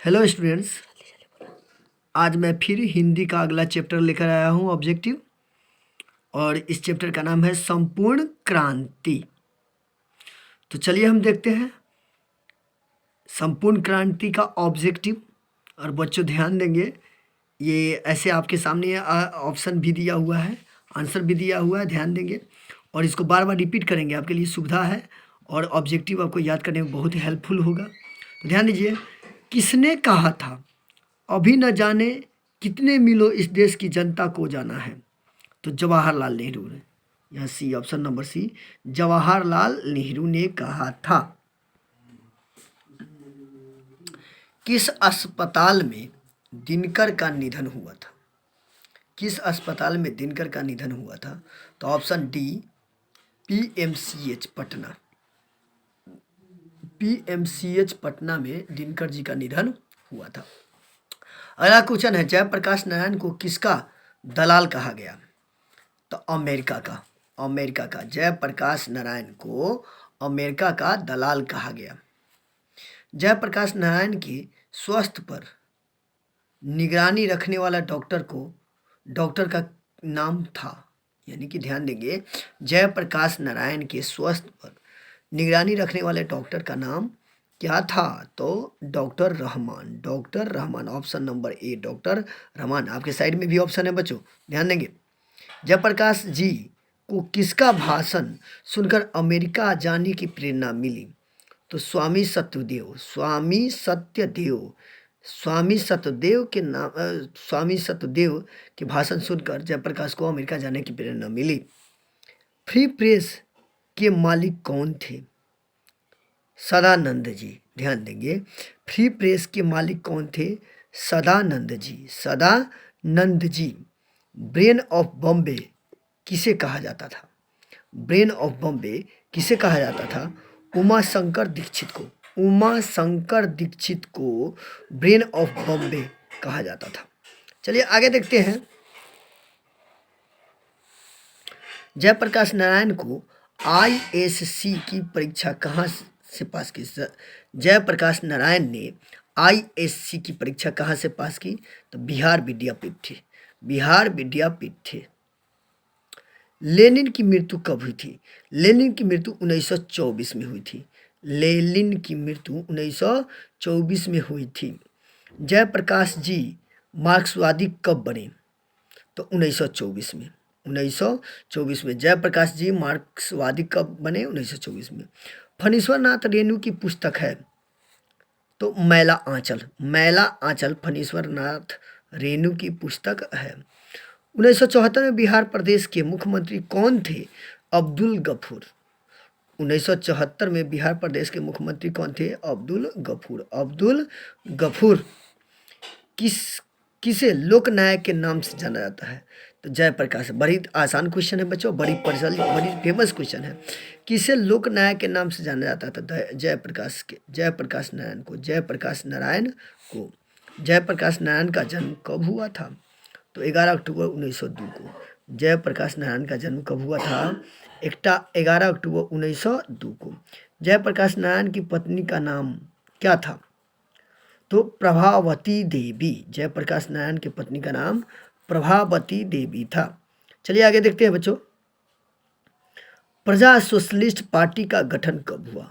Hello students, आज मैं फिर हिंदी का अगला चैप्टर लेकर आया हूँ ऑब्जेक्टिव। और इस चैप्टर का नाम है संपूर्ण क्रांति। तो चलिए हम देखते हैं संपूर्ण क्रांति का ऑब्जेक्टिव। और बच्चों ध्यान देंगे, ये ऐसे आपके सामने ऑप्शन भी दिया हुआ है, आंसर भी दिया हुआ है, ध्यान देंगे। और इसको बार बार रिपीट करेंगे, आपके लिए सुविधा है और ऑब्जेक्टिव आपको याद करने में बहुत ही हेल्पफुल होगा। तो ध्यान दीजिए, किसने कहा था अभी न जाने कितने मीलों इस देश की जनता को जाना है? तो जवाहरलाल नेहरू ने। यह C, option number C, Jawaharlal Nehru ने कहा था। किस अस्पताल में दिनकर का निधन हुआ था? किस अस्पताल में दिनकर का निधन हुआ था? तो option D, PMCH Patna. PMCH Patna में दिनकर जी का निधन हुआ था। अगला क्वेश्चन है, जयप्रकाश नारायण को किसका दलाल कहा गया? तो अमेरिका का जयप्रकाश नारायण को अमेरिका का दलाल कहा गया। जयप्रकाश नारायण के स्वास्थ्य पर निगरानी रखने वाला डॉक्टर का नाम था, यानी कि ध्यान देंगे, जयप्रकाश नारायण के स्वास्थ्य पर निगरानी रखने वाले डॉक्टर का नाम क्या था? तो doctor Rahman, option number A, doctor Rahman. आपके साइड में भी ऑप्शन है बच्चों, ध्यान देंगे। जयप्रकाश जी को किसका भाषण सुनकर अमेरिका जाने की प्रेरणा मिली? तो स्वामी सत्यदेव के भाषण सुनकर जयप्रकाश को अमेरिका जाने की प्रेरणा मिली। फ्री प्रेस के मालिक कौन थे? सदानंद जी। ध्यान देंगे, फ्री प्रेस के मालिक कौन थे? सदानंद जी। ब्रेन ऑफ बॉम्बे किसे कहा जाता था? ब्रेन ऑफ बॉम्बे किसे कहा जाता था? उमा शंकर दीक्षित को ब्रेन ऑफ बॉम्बे कहा जाता था। चलिए आगे देखते हैं। जयप्रकाश नारायण को आईएससी की परीक्षा कहाँ से पास की? जयप्रकाश नारायण ने आईएससी की परीक्षा कहाँ से पास की? तो बिहार विद्यापीठ थे। लेनिन की मृत्यु कब हुई थी? लेनिन की मृत्यु 1924 में हुई थी। लेनिन की मृत्यु 1924 में हुई थी। जयप्रकाश जी मार्क्सवादी कब बने? तो 1924 में। 1924 में जयप्रकाश जी मार्क्सवादी कब बने? 1924 में। फणीश्वर नाथ रेणु की पुस्तक है तो मैला आंचल फणीश्वर नाथ रेणु की पुस्तक है। 1974 में बिहार प्रदेश के मुख्यमंत्री कौन थे? अब्दुल गफूर। 1974 में बिहार प्रदेश के मुख्यमंत्री कौन थे? अब्दुल गफूर। किसे लोकनायक के नाम से जाना जाता है? तो जयप्रकाश। बड़ी आसान क्वेश्चन है बच्चों, बड़ी फेमस क्वेश्चन है। किसे लोकनायक के नाम से जाना जाता था? जयप्रकाश नारायण का जन्म कब हुआ था? तो 11 अक्टूबर 1902 को। जयप्रकाश नारायण का जन्म कब हुआ था? 11 अक्टूबर 1902 को। जयप्रकाश नारायण की पत्नी का नाम क्या था? तो प्रभावती देवी। जयप्रकाश नारायण की पत्नी का नाम प्रभावती देवी था। चलिए आगे देखते हैं बच्चों। प्रजा सोशलिस्ट पार्टी का गठन कब हुआ?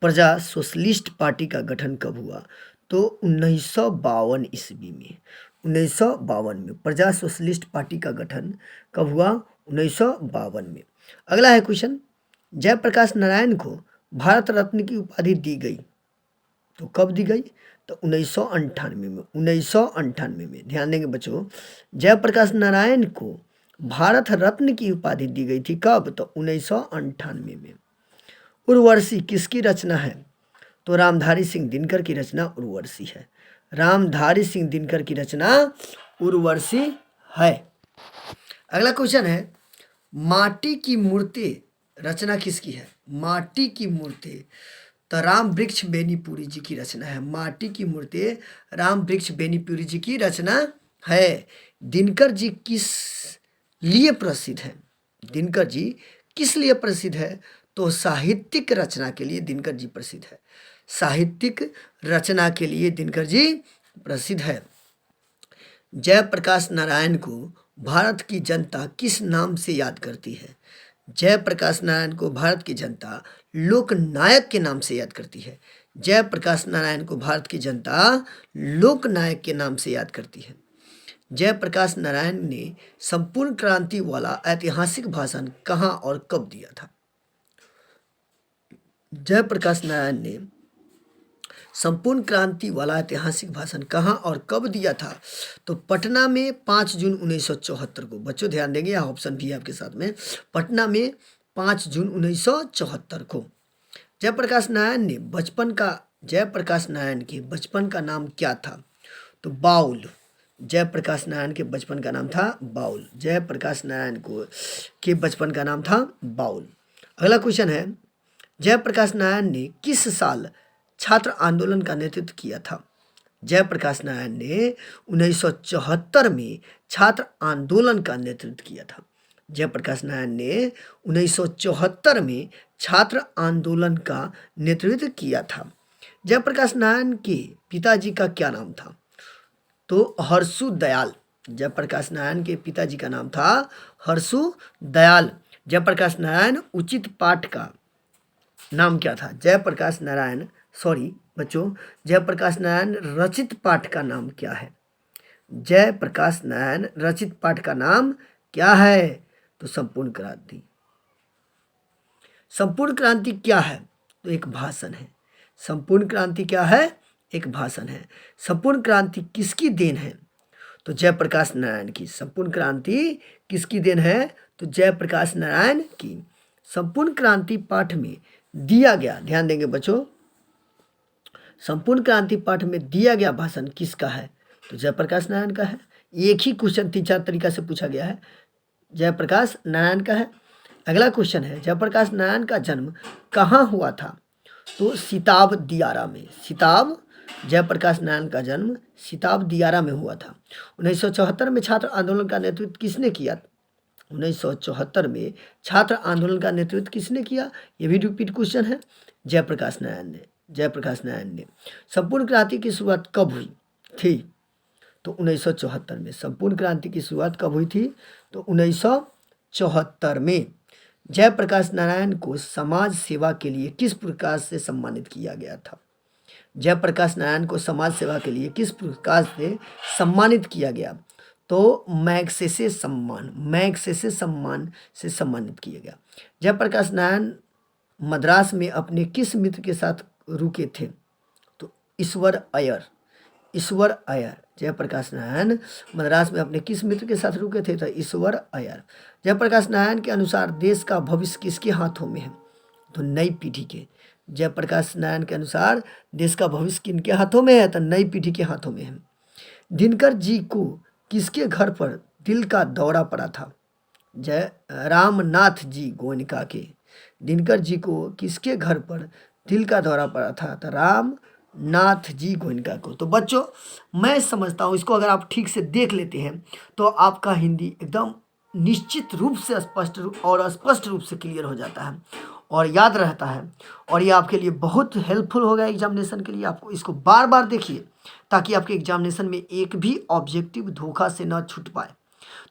प्रजा सोशलिस्ट पार्टी का गठन कब हुआ? तो 1952 ईस्वी में। 1952 में प्रजा सोशलिस्ट पार्टी का गठन कब हुआ? 1952 में। अगला है क्वेश्चन, जयप्रकाश नारायण को भारत रत्न की उपाधि दी गई तो कब दी गई? तो 1998 में। 1998 में। ध्यान देंगे बच्चों, जयप्रकाश नारायण को भारत रत्न की उपाधि दी गई थी कब? तो 1998 में। उर्वशी किसकी रचना है? तो रामधारी सिंह दिनकर की रचना उर्वशी है। रामधारी सिंह दिनकर की रचना उर्वशी है। अगला क्वेश्चन है, माटी की मूर्ति रचना किसकी है? माटी की मूर्ति तो राम वृक्ष बेनीपुरी जी की रचना है। माटी की मूर्ति राम वृक्ष बेनीपुरी जी की रचना है। दिनकर जी किस लिए प्रसिद्ध है? दिनकर जी किस लिए प्रसिद्ध है? तो साहित्यिक रचना के लिए दिनकर जी प्रसिद्ध है। साहित्यिक रचना के लिए दिनकर जी प्रसिद्ध है। जयप्रकाश नारायण को भारत की जनता किस नाम से याद करती है? जयप्रकाश नारायण को भारत की जनता लोकनायक के नाम से याद करती है। जयप्रकाश नारायण को भारत की जनता लोकनायक के नाम से याद करती है। जयप्रकाश नारायण ने संपूर्ण क्रांति वाला ऐतिहासिक भाषण कहाँ और कब दिया था? जयप्रकाश नारायण ने संपूर्ण क्रांति वाला ऐतिहासिक भाषण कहाँ और कब दिया था? तो पटना में 5 जून 1974 को। बच्चों ध्यान देंगे, यह ऑप्शन भी है आपके साथ में। पटना में 5 जून 1974 को। जयप्रकाश नारायण के बचपन का नाम क्या था? तो बाउल। जयप्रकाश नारायण के बचपन का नाम था बाउल। जयप्रकाश नारायण के बचपन का नाम था बाउल। अगला क्वेश्चन है, जयप्रकाश नारायण ने किस साल छात्र आंदोलन का नेतृत्व किया था? जयप्रकाश नारायण ने 1974 में छात्र आंदोलन का नेतृत्व किया था। जयप्रकाश नारायण ने 1974 में छात्र आंदोलन का नेतृत्व किया था। जयप्रकाश नारायण के पिताजी का क्या नाम था? तो हर्षु दयाल। जयप्रकाश नारायण के पिताजी का नाम था हर्षु दयाल। जयप्रकाश नारायण उचित पाठ का नाम क्या था? जयप्रकाश नारायण रचित पाठ का नाम क्या है? जयप्रकाश नारायण रचित पाठ का नाम क्या है? तो संपूर्ण क्रांति। संपूर्ण क्रांति क्या है? तो एक भाषण है। संपूर्ण क्रांति क्या है? एक भाषण है। संपूर्ण क्रांति किसकी देन है? तो जयप्रकाश नारायण की। संपूर्ण क्रांति किसकी देन है? तो जयप्रकाश नारायण की। संपूर्ण क्रांति पाठ में दिया गया, ध्यान देंगे बच्चों, संपूर्ण क्रांति पाठ में दिया गया भाषण किसका है? तो जयप्रकाश नारायण का है। एक ही क्वेश्चन 3-4 तरीका से पूछा गया है, जयप्रकाश नारायण का है। अगला क्वेश्चन है, जयप्रकाश नारायण का जन्म कहाँ हुआ था? तो सिताब दियारा में। जयप्रकाश नारायण का जन्म सिताब दियारा में हुआ था। 1974 में छात्र आंदोलन का नेतृत्व किसने किया? 1974 में छात्र आंदोलन का नेतृत्व किसने किया? ये भी रिपीट क्वेश्चन है। जयप्रकाश नारायण ने। संपूर्ण क्रांति की शुरुआत कब हुई थी? तो 1974 में। संपूर्ण क्रांति की शुरुआत कब हुई थी? तो 1974 में। जयप्रकाश नारायण को समाज सेवा के लिए किस पुरस्कार से सम्मानित किया गया था? जयप्रकाश नारायण को समाज सेवा के लिए किस पुरस्कार से सम्मानित किया गया? तो मैग्सेसे सम्मान से सम्मानित किया गया। जयप्रकाश नारायण मद्रास में अपने किस मित्र के साथ रुके थे? तो ईश्वर अय्यर। जयप्रकाश नारायण मद्रास में अपने किस मित्र के साथ रुके थे? तो ईश्वर अय्यर। जयप्रकाश नारायण के अनुसार देश का भविष्य किसके हाथों में है? तो नई पीढ़ी के। जयप्रकाश नारायण के अनुसार देश का भविष्य किनके हाथों में है? तो नई पीढ़ी के हाथों में है। दिनकर जी को किसके घर पर दिल का दौरा पड़ा था? जय रामनाथ जी गोयनका के। दिनकर जी को किसके घर पर दिल का दौरा पड़ा था? तो रामनाथ जी गोयनका को। तो बच्चों, मैं समझता हूँ इसको अगर आप ठीक से देख लेते हैं तो आपका हिंदी एकदम निश्चित रूप से स्पष्ट रूप से क्लियर हो जाता है और याद रहता है, और ये आपके लिए बहुत हेल्पफुल होगा एग्जामिनेशन के लिए। आपको इसको बार बार देखिए ताकि आपके एग्जामिनेशन में एक भी ऑब्जेक्टिव धोखा से न छूट पाए।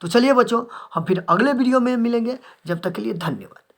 तो चलिए बच्चों, हम फिर अगले वीडियो में मिलेंगे। जब तक के लिए धन्यवाद।